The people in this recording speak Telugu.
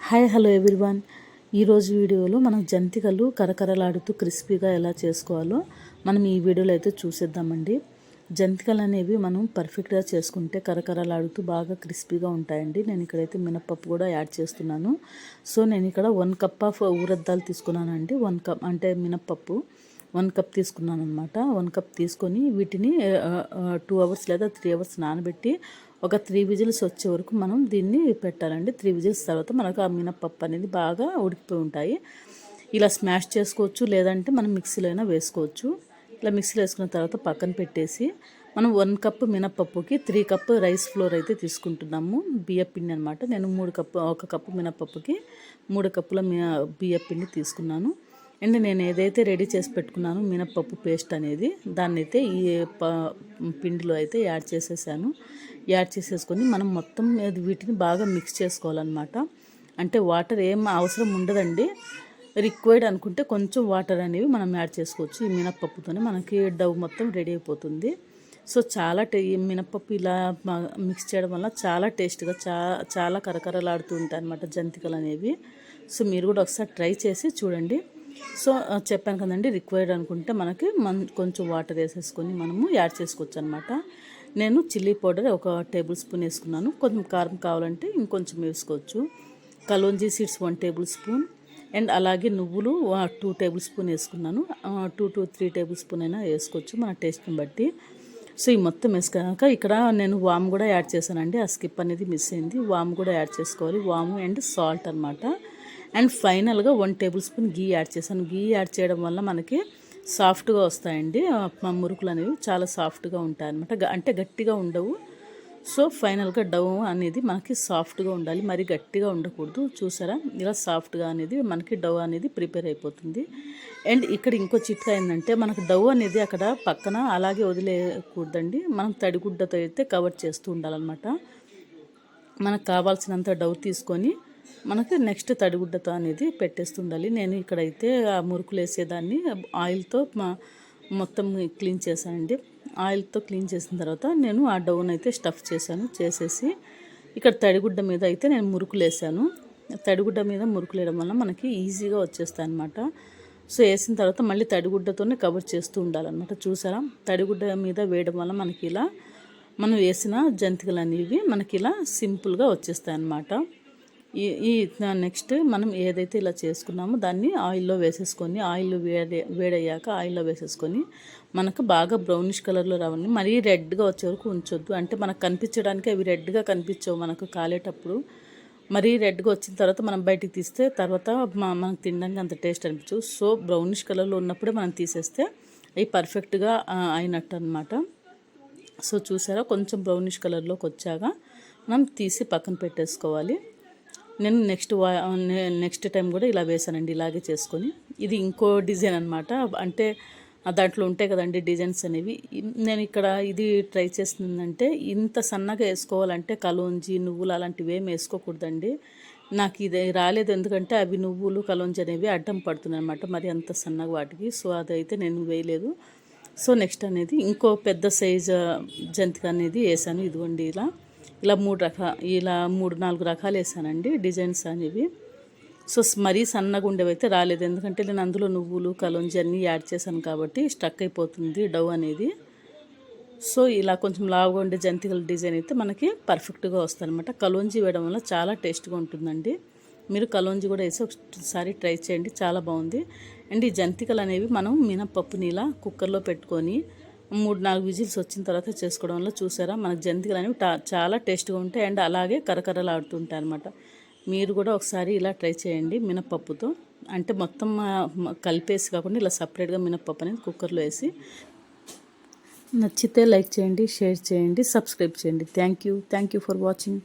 Hi hello everyone. ఈరోజు వీడియోలో మనం జంతికలు కరకరలాడుతూ క్రిస్పీగా ఎలా చేసుకోవాలో మనం ఈ వీడియోలో అయితే చూసేద్దామండి. జంతికలు అనేవి మనం పర్ఫెక్ట్గా చేసుకుంటే కరకరలాడుతూ బాగా క్రిస్పీగా ఉంటాయండి. నేను ఇక్కడైతే మినపప్పు కూడా యాడ్ చేస్తున్నాను. సో నేను ఇక్కడ 1 కప్ ఆఫ్ ఊరద్దాలు తీసుకున్నానండి. 1 కప్ అంటే మినపప్పు 1 కప్ తీసుకున్నాను అనమాట. 1 కప్ తీసుకొని వీటిని 2 అవర్స్ లేదా 3 అవర్స్ నానబెట్టి ఒక 3 విజిల్స్ వచ్చే వరకు మనం దీన్ని పెట్టాలండి. 3 విజిల్స్ తర్వాత మనకు ఆ మినపప్పు అనేది బాగా ఉడికిపోయి ఉంటాయి. ఇలా స్మాష్ చేసుకోవచ్చు, లేదంటే మనం మిక్సీలో అయినా వేసుకోవచ్చు. ఇలా మిక్సీలో వేసుకున్న తర్వాత పక్కన పెట్టేసి మనం 1 కప్ మినపప్పుకి 3 కప్ రైస్ ఫ్లోర్ అయితే తీసుకుంటున్నాము. బియ్యపిండి అనమాట. నేను 1 కప్పు మినపప్పుకి 3 కప్పుల బియ్యపిండి తీసుకున్నాను. అండ్ నేను ఏదైతే రెడీ చేసి పెట్టుకున్నానో మినపప్పు పేస్ట్ అనేది దాన్ని అయితే ఈ పిండిలో అయితే యాడ్ చేసేసాను. యాడ్ చేసేసుకొని మనం మొత్తం వీటిని బాగా మిక్స్ చేసుకోవాలన్నమాట. అంటే వాటర్ ఏం అవసరం ఉండదండి. రిక్వైర్డ్ అనుకుంటే కొంచెం వాటర్ అనేవి మనం యాడ్ చేసుకోవచ్చు. ఈ మినపప్పుతోనే మనకి డవ్ మొత్తం రెడీ అయిపోతుంది. సో చాలా మినపప్పు ఇలా మిక్స్ చేయడం వల్ల చాలా టేస్ట్గా చాలా కరకరలాడుతూ ఉంటాయి అన్నమాట జంతికలు అనేవి. సో మీరు కూడా ఒకసారి ట్రై చేసి చూడండి. సో చెప్పాను కదండి, రిక్వైర్డ్ అనుకుంటే మనకి కొంచెం వాటర్ వేసేసుకొని మనము యాడ్ చేసుకోవచ్చు అనమాట. నేను చిల్లీ పౌడర్ 1 టేబుల్ స్పూన్ వేసుకున్నాను. కొంచెం కారం కావాలంటే ఇంకొంచెం వేసుకోవచ్చు. Kalonji seeds 1 table spoon and అలాగే నువ్వులు 2 టేబుల్ స్పూన్ వేసుకున్నాను. 2 to 3 టేబుల్ స్పూన్ అయినా వేసుకోవచ్చు మన టేస్ట్ని బట్టి. సో ఈ మొత్తం వేసుకున్నాక ఇక్కడ నేను వాము కూడా యాడ్ చేశానండి. ఆ స్కిప్ అనేది మిస్ అయింది. వాము కూడా యాడ్ చేసుకోవాలి. వాము అండ్ సాల్ట్ అనమాట. అండ్ ఫైనల్గా 1 టేబుల్ స్పూన్ గీ యాడ్ చేశాను. గీ యాడ్ చేయడం వల్ల మనకి సాఫ్ట్గా వస్తాయండి. మురుకులు అనేవి చాలా సాఫ్ట్గా ఉంటాయి అన్నమాట. అంటే గట్టిగా ఉండవు. సో ఫైనల్గా డవ్ అనేది మనకి సాఫ్ట్గా ఉండాలి, మరి గట్టిగా ఉండకూడదు. చూసారా, ఇలా సాఫ్ట్గా అనేది మనకి డవ్ అనేది ప్రిపేర్ అయిపోతుంది. అండ్ ఇక్కడ ఇంకో చిట్కా ఏంటంటే, మనకు డవ్ అనేది అక్కడ పక్కన అలాగే వదిలేయకూడదండి. మనం తడిగుడ్డతో అయితే కవర్ చేస్తూ ఉండాలన్నమాట. మనకు కావాల్సినంత డవ్ తీసుకొని మనకి నెక్స్ట్ తడిగుడ్డతో అనేది పెట్టేస్తుండాలి. నేను ఇక్కడైతే ఆ మురుకులు వేసేదాన్ని ఆయిల్తో మొత్తం క్లీన్ చేశానండి. ఆయిల్తో క్లీన్ చేసిన తర్వాత నేను ఆ డౌన్ అయితే స్టఫ్ చేసేసి ఇక్కడ తడిగుడ్డ మీద అయితే నేను మురుకులు వేసాను. తడిగుడ్డ మీద మురుకులు వేయడం వల్ల మనకి ఈజీగా వచ్చేస్తాయి అన్నమాట. సో వేసిన తర్వాత మళ్ళీ తడిగుడ్డతోనే కవర్ చేస్తూ ఉండాలన్నమాట. చూసారా, తడిగుడ్డ మీద వేయడం వల్ల మనకి ఇలా మనం వేసిన జంతికలు అనేవి మనకి ఇలా సింపుల్గా వచ్చేస్తాయి అన్నమాట. ఈ నెక్స్ట్ మనం ఏదైతే ఇలా చేసుకున్నామో దాన్ని ఆయిల్లో వేసేసుకొని ఆయిల్ వేడయ్యాక ఆయిల్లో వేసేసుకొని మనకు బాగా బ్రౌనిష్ కలర్లో రావాలి. మరీ రెడ్గా వచ్చే వరకు ఉంచొద్దు. అంటే మనకు కనిపించడానికి అవి రెడ్గా కనిపించవు మనకు కాలేటప్పుడు. మరీ రెడ్గా వచ్చిన తర్వాత మనం బయటికి తీస్తే తర్వాత మనకు తినడానికి అంత టేస్ట్ అనిపించవు. సో బ్రౌనిష్ కలర్లో ఉన్నప్పుడే మనం తీసేస్తే అవి పర్ఫెక్ట్గా అయినట్టు అనమాట. సో చూసారా, కొంచెం బ్రౌనిష్ కలర్లోకి వచ్చాక మనం తీసి పక్కన పెట్టేసుకోవాలి. నేను నెక్స్ట్ టైం కూడా ఇలా వేసానండి, ఇలాగే చేసుకొని. ఇది ఇంకో డిజైన్ అనమాట. అంటే దాంట్లో ఉంటాయి కదండి డిజైన్స్ అనేవి. నేను ఇక్కడ ఇది ట్రై చేస్తుందంటే, ఇంత సన్నగా వేసుకోవాలంటే కలోంజి నువ్వులు అలాంటివి ఏమి వేసుకోకూడదండి. నాకు ఇది రాలేదు, ఎందుకంటే అవి నువ్వులు కలోంజి అనేవి అడ్డం పడుతున్నాయి అనమాట మరి అంత సన్నగా వాటికి. సో అదైతే నేను వేయలేదు. సో నెక్స్ట్ అనేది ఇంకో పెద్ద సైజు జంతిక అనేది వేసాను. ఇదిగోండి ఇలా 3-4 రకాలు వేసానండి డిజైన్స్ అనేవి. సో మరీ సన్నగా ఉండేవి అయితే రాలేదు, ఎందుకంటే నేను అందులో నువ్వులు కలోంజి అన్నీ యాడ్ చేశాను కాబట్టి స్టక్ అయిపోతుంది డవ్ అనేది. సో ఇలా కొంచెం లావుగా ఉండే జంతికల డిజైన్ అయితే మనకి పర్ఫెక్ట్గా వస్తుంది అనమాట. కలోంజి వేయడం వల్ల చాలా టేస్ట్గా ఉంటుందండి. మీరు కలోంజి కూడా వేసి ఒకసారి ట్రై చేయండి, చాలా బాగుంది. అండ్ ఈ జంతికలు అనేవి మనం మినపప్పుని ఇలా కుక్కర్లో పెట్టుకొని 3-4 విజిల్స్ వచ్చిన తర్వాత చేసుకోవడం వల్ల చూసారా, మనకు జంతికలు అనేవి చాలా టేస్ట్గా ఉంటాయి అండ్ అలాగే కరకరలాడుతుంటాయి అనమాట. మీరు కూడా ఒకసారి ఇలా ట్రై చేయండి మినపప్పుతో. అంటే మొత్తం కలిపేసి కాకుండా ఇలా సపరేట్గా మినపప్పు అనేది కుక్కర్లో వేసి. నచ్చితే లైక్ చేయండి, షేర్ చేయండి, సబ్స్క్రైబ్ చేయండి. Thank you for watching.